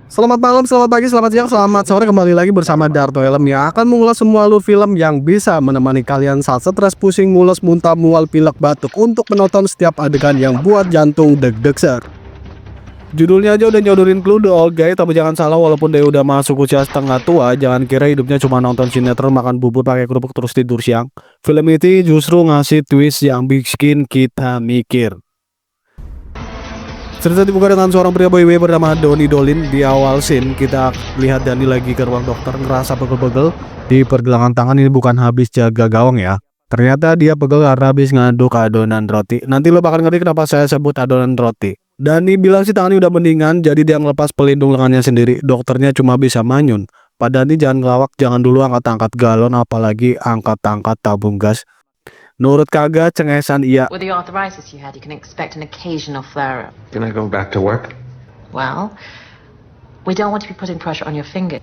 Selamat malam, selamat pagi, selamat siang, selamat sore. Kembali lagi bersama Darto Helm yang akan mengulas semua alur film yang bisa menemani kalian saat stres, pusing, mules, muntah, mual, pilek, batuk untuk menonton setiap adegan yang buat jantung deg-deg. Judulnya aja udah nyodorin clue The Old Guy, tapi jangan salah, walaupun dia udah masuk usia setengah tua, jangan kira hidupnya cuma nonton sinetron, makan bubur, pakai kerupuk, terus tidur siang. Film ini justru ngasih twist yang bikin kita mikir. Cerita dibuka dengan seorang pria boy bernama Doni Dolin. Di awal scene kita lihat Dani lagi ke ruang dokter, ngerasa pegel-pegel di pergelangan tangan. Ini bukan habis jaga gawang ya, ternyata dia pegel karena habis ngaduk adonan roti. Nanti lo bakal ngerti kenapa saya sebut adonan roti. Dani bilang sih tangannya udah mendingan, jadi dia ngelepas pelindung lengannya sendiri. Dokternya cuma bisa manyun, "Pak Dani jangan ngelawak, jangan dulu angkat-angkat galon, apalagi angkat-angkat tabung gas." Nurut kagak, cengesan iya. With the arthritis you had, you can expect an occasional flare-up. Can I go back to work? Well, we don't want to be putting pressure on your finger.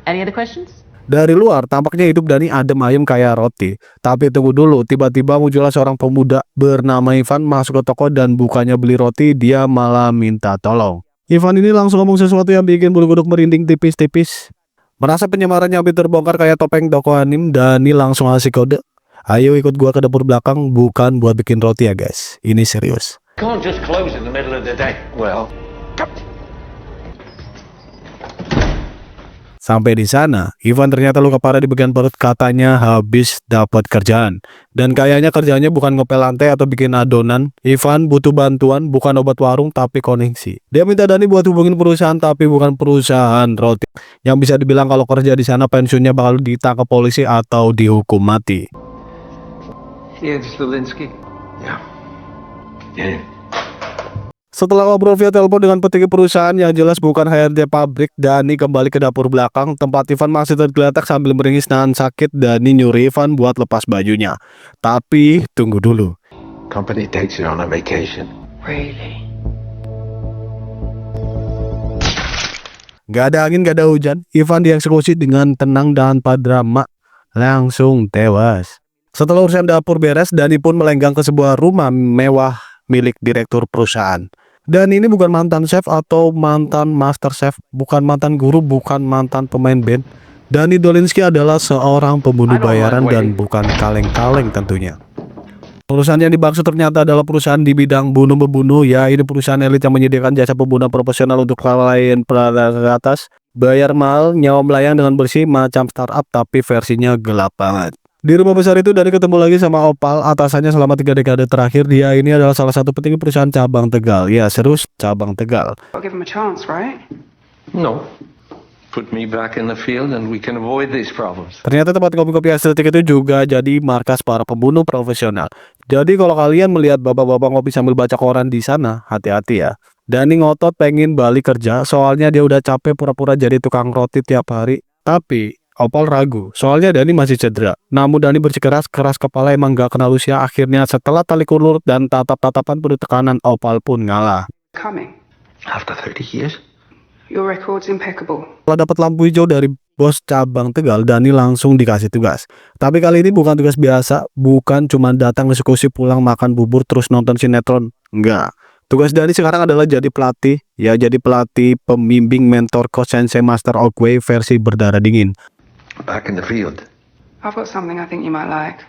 Any other questions? Dari luar tampaknya hidup Dani adem ayem kayak roti. Tapi tunggu dulu, tiba-tiba muncullah seorang pemuda bernama Ivan masuk ke toko dan bukannya beli roti, dia malah minta tolong. Ivan ini langsung ngomong sesuatu yang bikin bulu kuduk merinding tipis-tipis. Merasa penyamarannya hampir terbongkar kayak topeng toko anim, Dani langsung ngasih kode. "Ayo ikut gua ke dapur belakang, bukan buat bikin roti ya guys. Ini serius." Can't just close in the middle of the day. Well, Sampai di sana, Ivan ternyata luka parah di bagian perut, katanya habis dapat kerjaan. Dan kayaknya kerjanya bukan ngepel lantai atau bikin adonan. Ivan butuh bantuan, bukan obat warung tapi koneksi. Dia minta Dani buat hubungin perusahaan tapi bukan perusahaan roti. Yang bisa dibilang kalau kerja di sana pensiunnya bakal ditangkap polisi atau dihukum mati. here's Zelensky. Yeah. Yeah. Setelah ngobrol via telepon dengan petinggi perusahaan yang jelas bukan HRD pabrik, Dani kembali ke dapur belakang. Tempat Ivan masih tergeletak sambil meringis nahan sakit. Dani nyuruh Ivan buat lepas bajunya. Tapi tunggu dulu. Company takes you on a vacation. Really? Gak ada angin, gak ada hujan. Ivan dieksekusi dengan tenang dan tanpa drama. Langsung tewas. Setelah urusan dapur beres, Dani pun melenggang ke sebuah rumah mewah milik direktur perusahaan. Dan ini bukan mantan chef atau mantan master chef, bukan mantan guru, bukan mantan pemain band. Dani Dolinsky adalah seorang pembunuh bayaran dan bukan kaleng-kaleng tentunya. Perusahaan yang dimaksud ternyata adalah perusahaan di bidang bunuh-membunuh. Ya, ini perusahaan elit yang menyediakan jasa pembunuhan profesional untuk klien atas. Bayar mahal, nyawa melayang dengan bersih, macam startup tapi versinya gelap banget. Di rumah besar itu Dani ketemu lagi sama Opal, atasannya selama 3 dekade terakhir. Dia ini adalah salah satu petinggi perusahaan cabang Tegal. Ya, serius, cabang Tegal. I'll give him a chance, right? No. Put me back in the field and we can avoid these problems. Ternyata tempat kopi-kopi estetik itu juga jadi markas para pembunuh profesional. Jadi kalau kalian melihat bapak-bapak ngopi sambil baca koran di sana, hati-hati ya. Dani ngotot pengen balik kerja, soalnya dia udah capek pura-pura jadi tukang roti tiap hari. Tapi Opal ragu, soalnya Dani masih cedera. Namun Dani bersikeras, keras kepala, emang gak kenal usia. Akhirnya setelah tali ulur dan tatap-tatapan penuh tekanan, Opal pun ngalah. Coming. After 30 years? Your record's impeccable. Setelah dapat lampu hijau dari bos cabang Tegal, Dani langsung dikasih tugas. Tapi kali ini bukan tugas biasa, bukan cuma datang eksekusi, pulang makan bubur terus nonton sinetron. Enggak. Tugas Dani sekarang adalah jadi pelatih, ya jadi pelatih, pembimbing, mentor, coach, sensei, master Oakway versi berdarah dingin. Back in the field. I've got something I think you might like.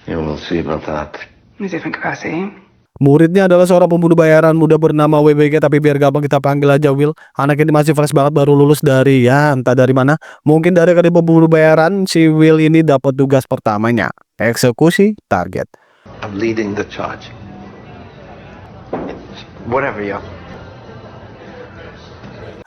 Yeah, we'll see about that. In a different capacity. Muridnya adalah seorang pembunuh bayaran muda bernama WBG, tapi biar gampang kita panggil aja Will. Anak ini masih fresh banget, baru lulus dari entah dari mana. Mungkin dari akademi pembunuh bayaran. Si Will ini dapat tugas pertamanya, eksekusi target. I'm leading the charge. Whatever, yeah.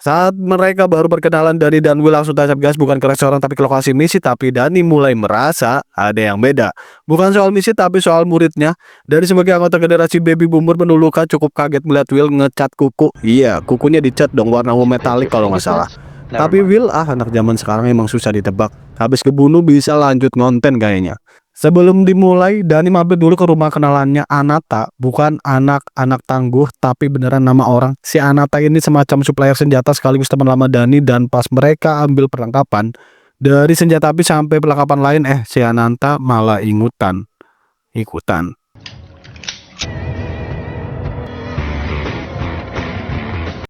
Saat mereka baru berkenalan, Dani dan Will langsung tancap gas, bukan ke restoran tapi ke lokasi misi. Tapi Dani mulai merasa ada yang beda. Bukan soal misi tapi soal muridnya. Dari sebagai anggota generasi baby boomer menulukan, cukup kaget melihat Will ngecat kuku. Iya, kukunya dicat dong warna metalik kalau nggak salah. Tapi Will, anak zaman sekarang emang susah ditebak. Habis kebunuh bisa lanjut ngonten kayaknya. Sebelum dimulai, Dani mampir dulu ke rumah kenalannya, Anata. Bukan anak-anak tangguh, tapi beneran nama orang. Si Anata ini semacam supplier senjata sekaligus teman lama Dani. Dan pas mereka ambil perlengkapan, dari senjata api sampai perlengkapan lain, si Ananta malah ikutan.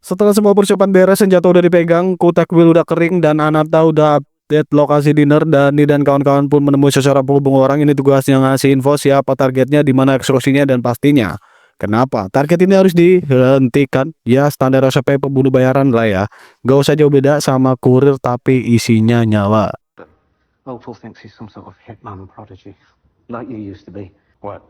Setelah semua persiapan beres, senjata udah dipegang, kutek Will udah kering, dan Anata udah update lokasi dinner. Dani dan kawan-kawan pun menemui seseorang penghubung orang. Ini tugasnya ngasih info siapa targetnya, di mana eksekusinya, dan pastinya kenapa target ini harus dihentikan. Ya standar SOP pembunuh bayaran lah ya. Gak usah jauh beda sama kurir tapi isinya nyawa. Opal thinks he's some sort of hitman prodigy, like you used to be. What?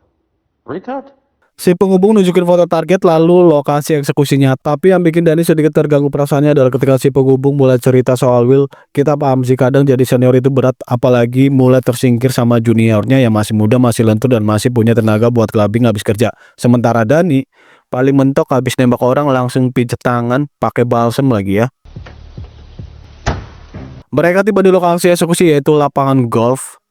Retard? Si penghubung nunjukin foto target lalu lokasi eksekusinya. Tapi yang bikin Dani sedikit terganggu perasaannya adalah ketika si penghubung mulai cerita soal Will. Kita paham sih kadang jadi senior itu berat, apalagi mulai tersingkir sama juniornya yang masih muda, masih lentur, dan masih punya tenaga buat clubbing habis kerja. Sementara Dani paling mentok habis nembak orang langsung pijet tangan pakai balsem lagi ya. Mereka tiba di lokasi eksekusi yaitu lapangan golf.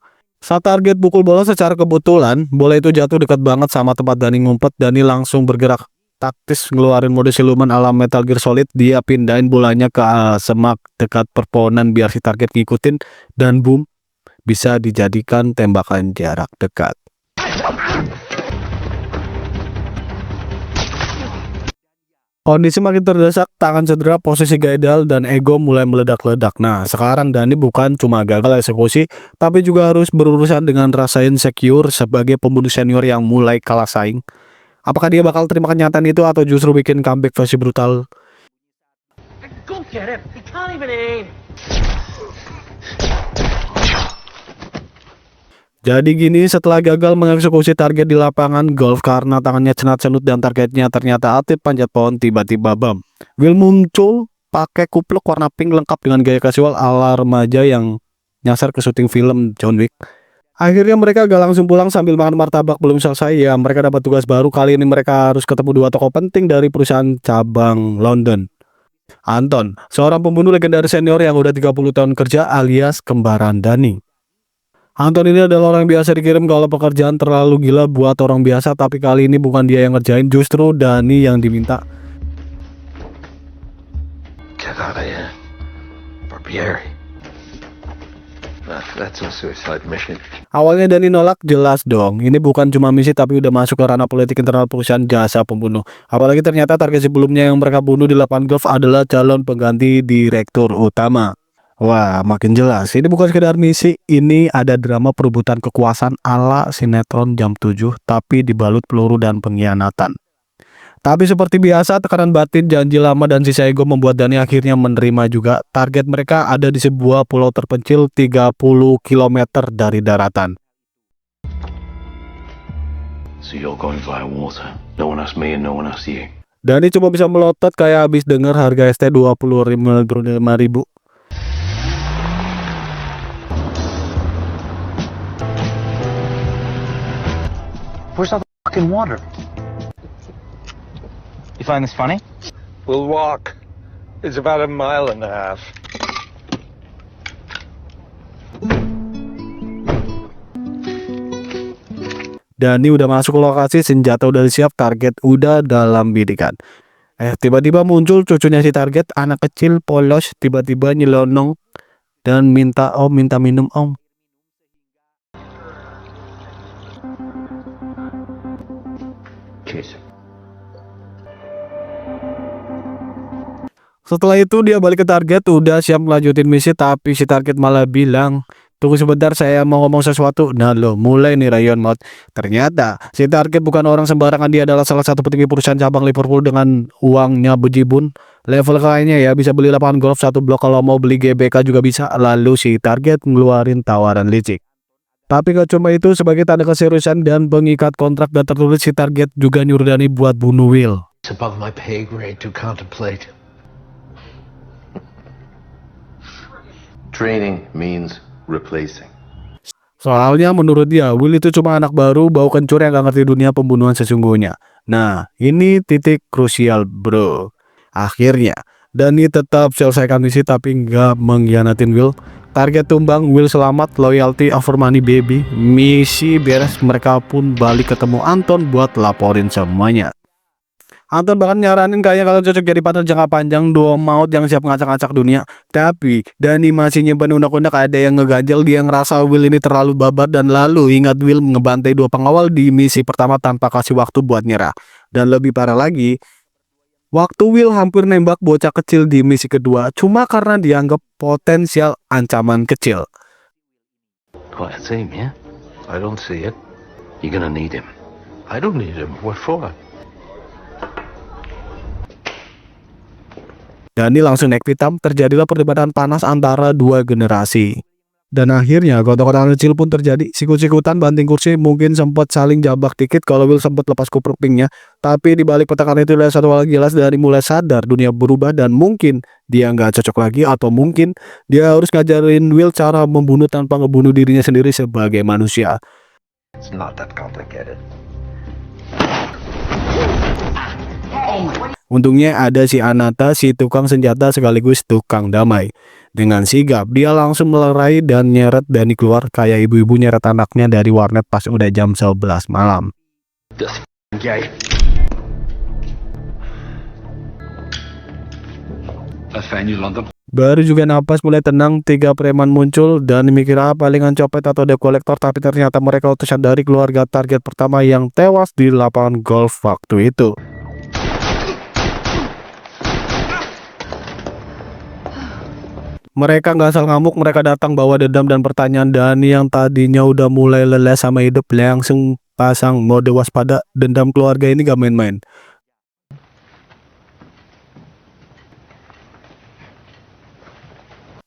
Saat target pukul bola secara kebetulan, bola itu jatuh dekat banget sama tempat Dani ngumpet. Dani langsung bergerak taktis ngeluarin mode siluman ala Metal Gear Solid. Dia pindahin bolanya ke semak dekat perpohonan biar si target ngikutin, dan boom, bisa dijadikan tembakan jarak dekat. Kondisi makin terdesak, tangan cedera, posisi gaidal, dan ego mulai meledak-ledak. Nah, sekarang Dani bukan cuma gagal eksekusi, tapi juga harus berurusan dengan rasa insecure sebagai pembunuh senior yang mulai kalah saing. Apakah dia bakal terima kenyataan itu atau justru bikin comeback versi brutal? Go get him! He can't even aim! Jadi gini, setelah gagal mengeksekusi target di lapangan golf karena tangannya cenat-cenut dan targetnya ternyata aktif panjat pohon, tiba-tiba bam, Will muncul pakai kupluk warna pink lengkap dengan gaya casual ala remaja yang nyasar ke syuting film John Wick. Akhirnya mereka gak langsung pulang sambil makan martabak belum selesai ya. Mereka dapat tugas baru. Kali ini mereka harus ketemu dua tokoh penting dari perusahaan cabang London. Anton, seorang pembunuh legendaris senior yang udah 30 tahun kerja alias kembaran Dani. Anton ini adalah orang biasa dikirim kalau pekerjaan terlalu gila buat orang biasa, tapi kali ini bukan dia yang ngerjain, justru Dani yang diminta. Get out of here. Barbieri. That's a suicide mission. Awalnya Dani nolak, jelas dong. Ini bukan cuma misi tapi udah masuk ke ranah politik internal perusahaan jasa pembunuh. Apalagi ternyata target sebelumnya yang mereka bunuh di lapangan golf adalah calon pengganti direktur utama. Wah, makin jelas. Ini bukan sekedar misi, ini ada drama perebutan kekuasaan ala sinetron jam 7, tapi dibalut peluru dan pengkhianatan. Tapi seperti biasa, tekanan batin, janji lama, dan sisa ego membuat Dani akhirnya menerima juga. Target mereka ada di sebuah pulau terpencil 30 km dari daratan. So you're going via water. No one asked me and no one asked you. Dani cuma bisa melotot kayak habis denger harga ST 25.000. Where's all the fucking water? You find this funny? We'll walk. It's about 1.5 miles. Dani udah masuk ke lokasi, senjata udah siap, target udah dalam bidikan. Tiba-tiba muncul cucunya si target, anak kecil polos, tiba-tiba nyelonong dan minta minum om. Kiss. Setelah itu dia balik ke target, udah siap melanjutin misi, tapi si target malah bilang, tunggu sebentar, saya mau ngomong sesuatu. Nah lo, mulai nih rayon maut. Ternyata si target bukan orang sembarangan, dia adalah salah satu petinggi perusahaan cabang Liverpool dengan uangnya bejibun. Level kayaknya ya, bisa beli lapangan golf 1 blok, kalau mau beli GBK juga bisa. Lalu si target ngeluarin tawaran licik. Tapi gak cuma itu, sebagai tanda keseriusan dan pengikat kontrak dan tertulis, si target juga nyuruh Dani buat bunuh Will. It's above my pay grade to contemplate. Training means replacing. Soalnya menurut dia, Will itu cuma anak baru, bau kencur yang gak ngerti dunia pembunuhan sesungguhnya. Nah, ini titik krusial bro. Akhirnya, Dani tetap selesaikan misi tapi nggak mengkhianatin Will. Target tumbang, Will selamat, loyalty over money baby. Misi beres, mereka pun balik ketemu Anton buat laporin semuanya. Anton bahkan nyaranin kayaknya kalau cocok jadi partner jangka panjang, duo maut yang siap ngacak-ngacak dunia. Tapi Dani masih nyimpen unek-unek, ada yang ngeganjel. Dia ngerasa Will ini terlalu babat, dan lalu ingat Will ngebantai 2 pengawal di misi pertama tanpa kasih waktu buat nyerah. Dan lebih parah lagi, Waktu Will hampir nembak bocah kecil di misi kedua cuma karena dianggap potensial ancaman kecil. Quite a team, yeah? I don't see it. You're gonna need him. I don't need him. What for? Dani langsung naik pitam, terjadilah perdebatan panas antara dua generasi. Dan akhirnya gontok-gontokan kecil pun terjadi, sikut-sikutan banting kursi, mungkin sempat saling jabak dikit kalau Will sempat lepas kupingnya. Tapi di balik petakan itu ada satu hal jelas, Dani mulai sadar dunia berubah dan mungkin dia nggak cocok lagi atau mungkin dia harus ngajarin Will cara membunuh tanpa ngebunuh dirinya sendiri sebagai manusia. It's not that complicated. Untungnya ada si Anata, si tukang senjata sekaligus tukang damai. Dengan sigap, dia langsung melerai dan nyeret Dani keluar kayak ibu-ibu nyeret anaknya dari warnet pas udah jam 11 malam. This guy. I found you, London. Baru juga napas mulai tenang, 3 preman muncul dan mikir palingan copet atau debt collector, tapi ternyata mereka utusan dari keluarga target pertama yang tewas di lapangan golf waktu itu. Mereka nggak asal ngamuk, mereka datang bawa dendam dan pertanyaan. Dani yang tadinya udah mulai lelah sama hidup langsung pasang mode waspada. Dendam keluarga ini gak main-main.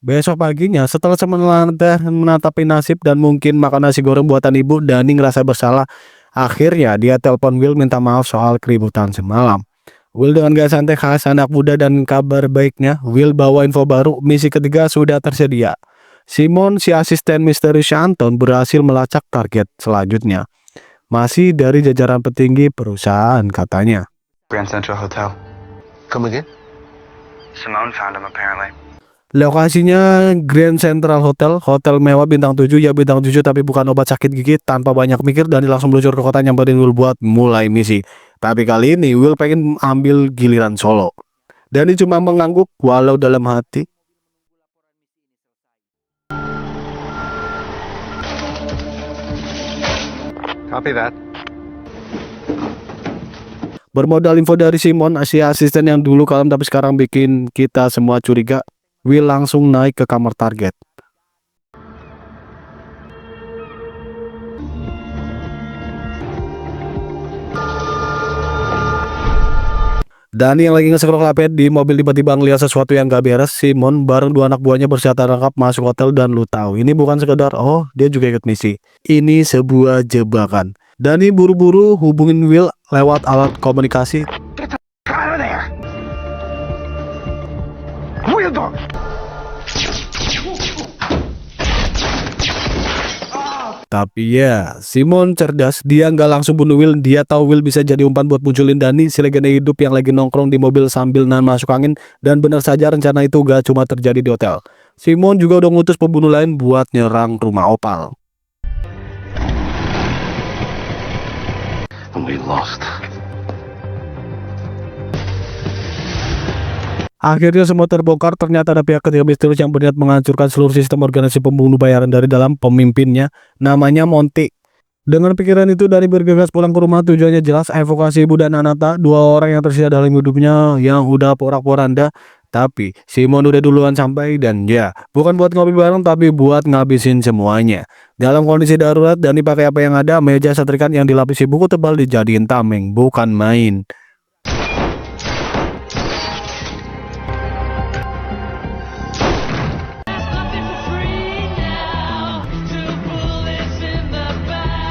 Besok paginya setelah menatapi nasib dan mungkin makan nasi goreng buatan ibu, Dani ngerasa bersalah. Akhirnya dia telepon Will minta maaf soal keributan semalam. Will dengan gaya santai khas anak muda dan kabar baiknya, Will bawa info baru, misi ketiga sudah tersedia. Simon, si asisten misteri Shanton, berhasil melacak target selanjutnya. Masih dari jajaran petinggi perusahaan katanya. Grand Central Hotel. Come again? Simone found him apparently. Lokasinya Grand Central Hotel, hotel mewah bintang 7, ya bintang 7 tapi bukan obat sakit gigi. Tanpa banyak mikir, Dani langsung meluncur ke kota nyamperin Will buat mulai misi. Tapi kali ini Will pengen ambil giliran solo. Dani cuma mengangguk walau dalam hati. Copy that. Bermodal info dari Simon, si asisten yang dulu kalem tapi sekarang bikin kita semua curiga, Will langsung naik ke kamar target. Dani yang lagi nge-scroll HP di mobil tiba-tiba ngeliat sesuatu yang gak beres. Simon bareng 2 anak buahnya bersenjata lengkap masuk hotel dan lu tahu ini bukan sekedar dia juga ikut misi. Ini sebuah jebakan. Dani buru-buru hubungin Will lewat alat komunikasi. Get the out of there! Wheel dog! Tapi ya, Simon cerdas, dia nggak langsung bunuh Will. Dia tahu Will bisa jadi umpan buat munculin Dani, si legenda hidup yang lagi nongkrong di mobil sambil nahan masuk angin. Dan benar saja rencana itu gak cuma terjadi di hotel. Simon juga udah ngutus pembunuh lain buat nyerang rumah Opal. And we lost. Akhirnya semua terbongkar, ternyata ada pihak ketiga misterius yang berniat menghancurkan seluruh sistem organisasi pembunuh bayaran dari dalam. Pemimpinnya namanya Monty. Dengan pikiran itu Dani bergegas pulang ke rumah, tujuannya jelas evakuasi ibu dan Anata, 2 orang yang tersisa dalam hidupnya yang udah porak-poranda. Tapi Simon udah duluan sampai dan ya, bukan buat ngopi bareng tapi buat ngabisin semuanya. Dalam kondisi darurat, Dani pakai apa yang ada, meja setrikaan yang dilapisi buku tebal dijadiin tameng, bukan main.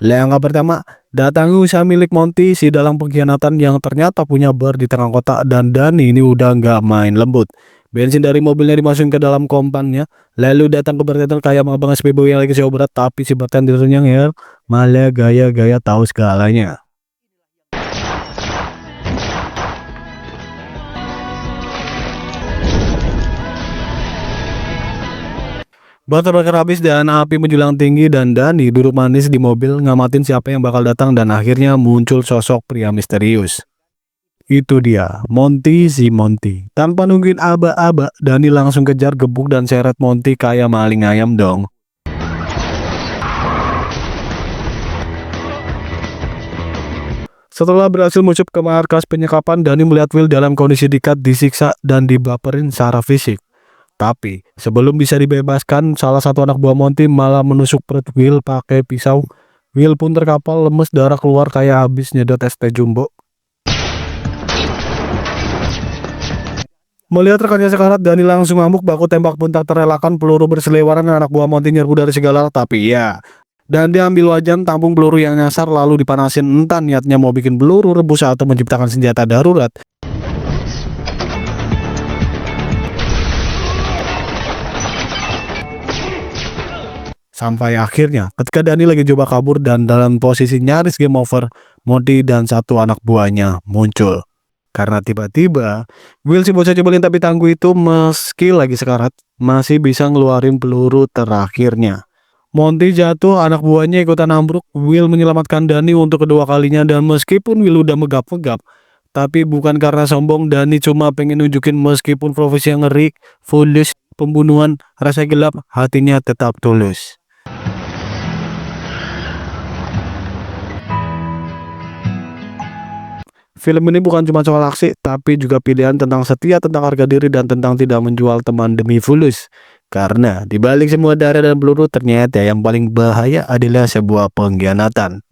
Langkah pertama, datangi usaha milik Monty, si dalang pengkhianatan yang ternyata punya bar di tengah kota. Dan Dani ini udah nggak main lembut. Bensin dari mobilnya dimasukin ke dalam kompannya, lalu datang ke bartender kayak abang SPBU yang lagi sewa berat. Tapi si bartendernya nyer, malah gaya-gaya tahu segalanya. Bahan bakar habis dan api menjulang tinggi dan Dani duduk manis di mobil ngamatin siapa yang bakal datang dan akhirnya muncul sosok pria misterius. Itu dia, Monty, si Monty. Tanpa nungguin aba-aba, Dani langsung kejar, gebuk dan seret Monty kayak maling ayam dong. Setelah berhasil musuh ke markas penyekapan, Dani melihat Will dalam kondisi diikat, disiksa, dan dibaperin secara fisik. Tapi sebelum bisa dibebaskan, salah satu anak buah Monty malah menusuk perut Will pakai pisau. Will pun terkapal, lemes, darah keluar kayak habis nyedot es teh jumbo. Melihat rekannya sekarat, Dani langsung ngamuk, baku tembak pun tak terelakkan, peluru berseliweran, anak buah Monty nyerbu dari segala arah. Tapi ya, dan dia ambil wajan tampung peluru yang nyasar lalu dipanasin, entah niatnya mau bikin peluru rebus atau menciptakan senjata darurat. Sampai akhirnya ketika Dani lagi coba kabur dan dalam posisi nyaris game over, Monty dan satu anak buahnya muncul. Karena tiba-tiba Will si bocah cebelin tapi tangguh itu meski lagi sekarat masih bisa ngeluarin peluru terakhirnya. Monty jatuh, anak buahnya ikutan ambruk. Will menyelamatkan Dani untuk kedua kalinya, dan meskipun Will udah megap-megap, tapi bukan karena sombong. Dani cuma pengen nunjukin meskipun profesi yang ngeri, foolish, pembunuhan, rasa gelap, hatinya tetap tulus. Film ini bukan cuma soal aksi, tapi juga pilihan tentang setia, tentang harga diri, dan tentang tidak menjual teman demi fulus. Karena dibalik semua darah dan peluru, ternyata yang paling bahaya adalah sebuah pengkhianatan.